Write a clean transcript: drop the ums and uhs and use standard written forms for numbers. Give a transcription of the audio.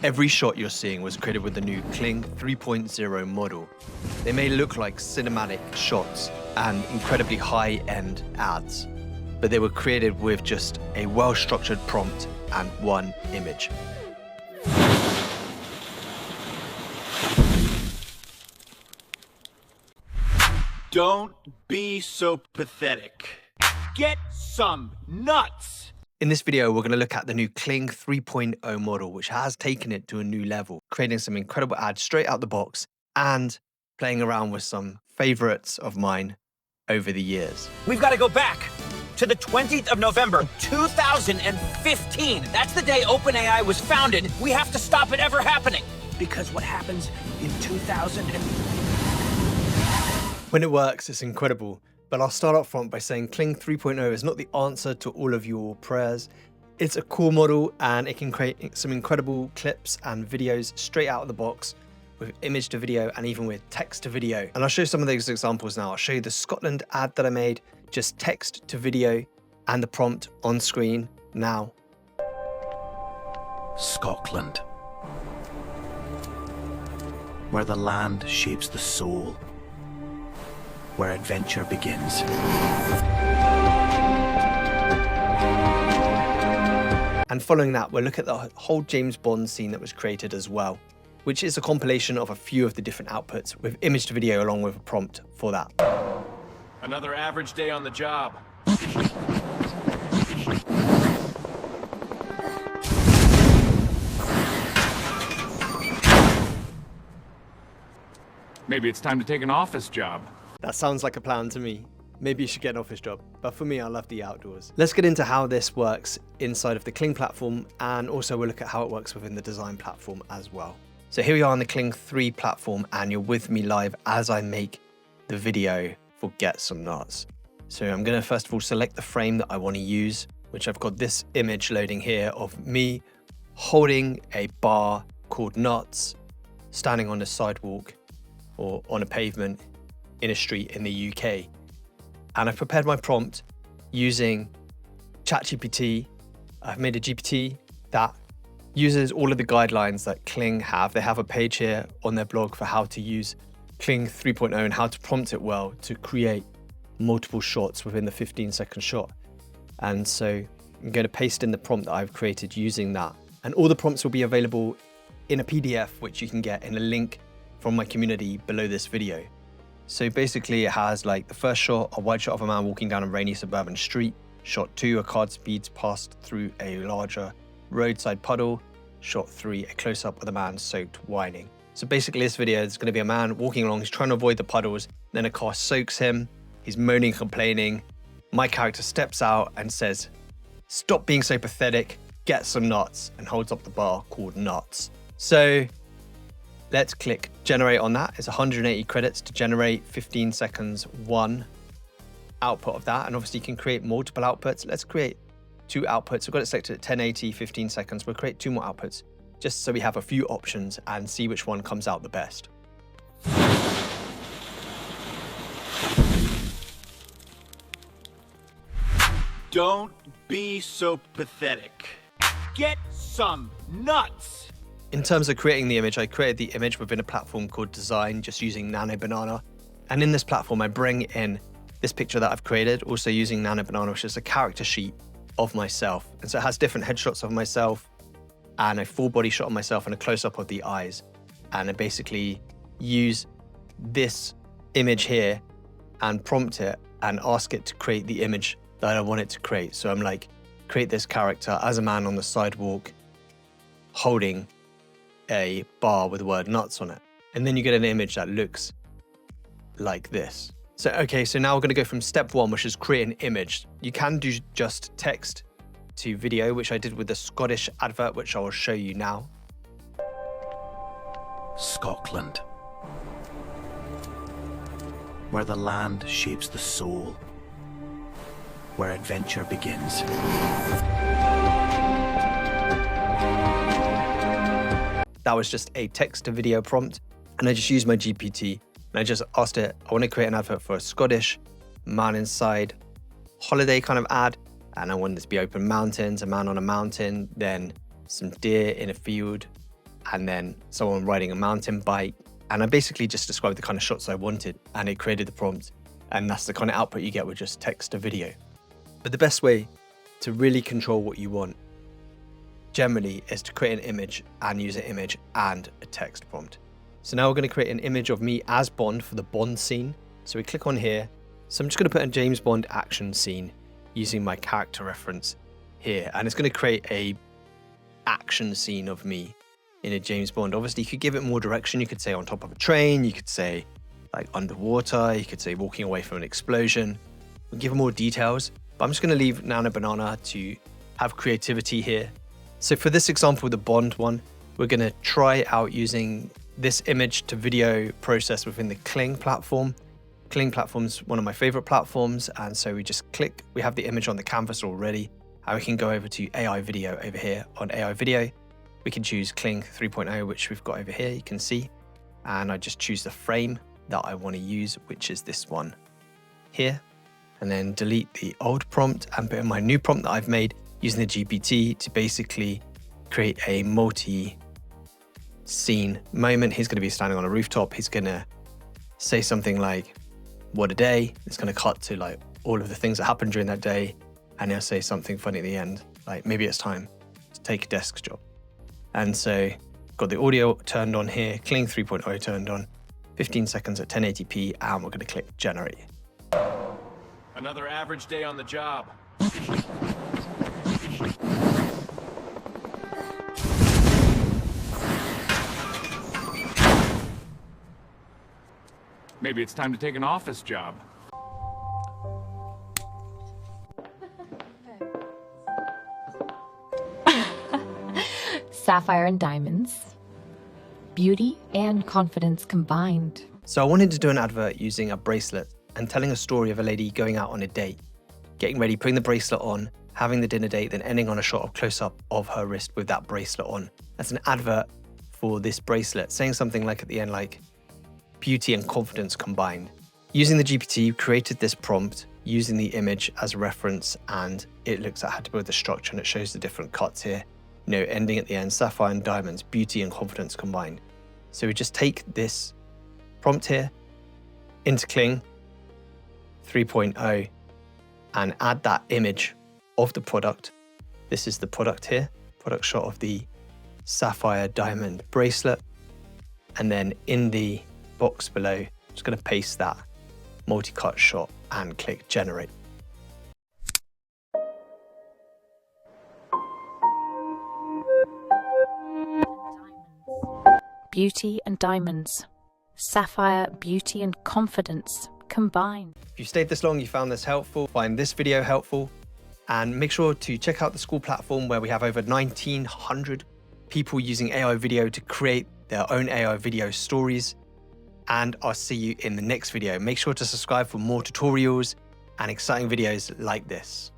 Every shot you're seeing was created with the new Kling 3.0 model. They may look like cinematic shots and incredibly high-end ads, but they were created with just a well-structured prompt and one image. Don't be so pathetic. Get some nuts! In this video, we're going to look at the new Kling 3.0 model, which has taken it to a new level, creating some incredible ads straight out the box and playing around with some favorites of mine over the years. We've got to go back to the 20th of November, 2015. That's the day OpenAI was founded. We have to stop it ever happening. Because what happens in 2000 and... When it works, it's incredible. But I'll start up front by saying Kling 3.0 is not the answer to all of your prayers. It's a cool model and it can create some incredible clips and videos straight out of the box with image to video and even with text to video. And I'll show you some of those examples now. I'll show you the Scotland ad that I made, just text to video and the prompt on screen now. Scotland, where the land shapes the soul, where adventure begins. And following that, we'll look at the whole James Bond scene that was created as well, which is a compilation of a few of the different outputs with image to video along with a prompt for that. Another average day on the job. Maybe it's time to take an office job. That sounds like a plan to me. Maybe you should get an office job, but for me, I love the outdoors. Let's get into how this works inside of the Kling platform, and also we'll look at how it works within the design platform as well. So here we are on the Kling 3 platform, and you're with me live as I make the video for Get Some Nuts. So I'm gonna first of all select the frame that I wanna use, which I've got this image loading here of me holding a bar called Nuts, standing on the sidewalk or on a pavement in a street in the UK. And I've prepared my prompt using ChatGPT. I've made a GPT that uses all of the guidelines that Kling have. They have a page here on their blog for how to use Kling 3.0 and how to prompt it well to create multiple shots within the 15-second shot. And so I'm going to paste in the prompt that I've created using that. And all the prompts will be available in a PDF, which you can get in a link from my community below this video. So basically it has like the first shot, a wide shot of a man walking down a rainy suburban street. Shot 2, a car speeds past through a larger roadside puddle. Shot 3, a close-up of a man soaked whining. So basically this video is going to be a man walking along, he's trying to avoid the puddles, then a car soaks him, he's moaning, complaining. My character steps out and says, "Stop being so pathetic, get some nuts," and holds up the bar called Nuts. So let's click generate on that. It's 180 credits to generate 15 seconds, one output of that. And obviously you can create multiple outputs. Let's create 2 outputs. We've got it selected at 1080, 15 seconds. We'll create 2 more outputs just so we have a few options and see which one comes out the best. Don't be so pathetic. Get some nuts! In terms of creating the image, I created the image within a platform called Design, just using NanoBanana. And in this platform, I bring in this picture that I've created, also using NanoBanana, which is a character sheet of myself. And so it has different headshots of myself and a full body shot of myself and a close-up of the eyes. And I basically use this image here and prompt it and ask it to create the image that I want it to create. So I'm like, create this character as a man on the sidewalk holding a bar with the word nuts on it. And then you get an image that looks like this. So, okay, so now we're gonna go from step 1, which is create an image. You can do just text to video, which I did with the Scottish advert, which I will show you now. Scotland, where the land shapes the soul, where adventure begins. That was just a text to video prompt. And I just used my GPT and I just asked it, I want to create an advert for a Scottish man inside holiday kind of ad. And I want this to be open mountains, a man on a mountain, then some deer in a field, and then someone riding a mountain bike. And I basically just described the kind of shots I wanted, and it created the prompt. And that's the kind of output you get with just text to video. But the best way to really control what you want generally is to create an image and use an image and a text prompt. So now we're going to create an image of me as Bond for the Bond scene. So we click on here. So I'm just going to put a James Bond action scene using my character reference here. And it's going to create a action scene of me in a James Bond. Obviously, you could give it more direction. You could say on top of a train. You could say like underwater. You could say walking away from an explosion. We'll give it more details. But I'm just going to leave NanoBanana to have creativity here. So for this example, the Bond one, we're going to try out using this image to video process within the Kling platform. Kling platform's one of my favorite platforms. And so we just click, we have the image on the canvas already. And we can go over to AI video over here. On AI video, we can choose Kling 3.0, which we've got over here, you can see. And I just choose the frame that I want to use, which is this one here. And then delete the old prompt and put in my new prompt that I've made using the GPT to basically create a multi-scene moment. He's going to be standing on a rooftop. He's going to say something like, what a day. It's going to cut to like all of the things that happened during that day. And he'll say something funny at the end, like maybe it's time to take a desk job. And so got the audio turned on here, Kling 3.0 turned on, 15 seconds at 1080p, and we're going to click generate. Another average day on the job. Maybe it's time to take an office job. Sapphire and diamonds. Beauty and confidence combined. So I wanted to do an advert using a bracelet and telling a story of a lady going out on a date, getting ready, putting the bracelet on, having the dinner date, then ending on a shot of close-up of her wrist with that bracelet on. That's an advert for this bracelet, saying something like at the end, like beauty and confidence combined. Using the GPT, created this prompt using the image as a reference, and it looks at how to build the structure, and it shows the different cuts here. You know, ending at the end, sapphire and diamonds, beauty and confidence combined. So we just take this prompt here into Kling 3.0 and add that image of the product. This is the product here, product shot of the sapphire diamond bracelet. And then in the box below, I'm just going to paste that multi-cut shot and click generate. Beauty and diamonds. Sapphire, beauty and confidence combined. If you stayed this long, you found this helpful, find this video helpful, and make sure to check out the school platform where we have over 1,900 people using AI video to create their own AI video stories. And I'll see you in the next video. Make sure to subscribe for more tutorials and exciting videos like this.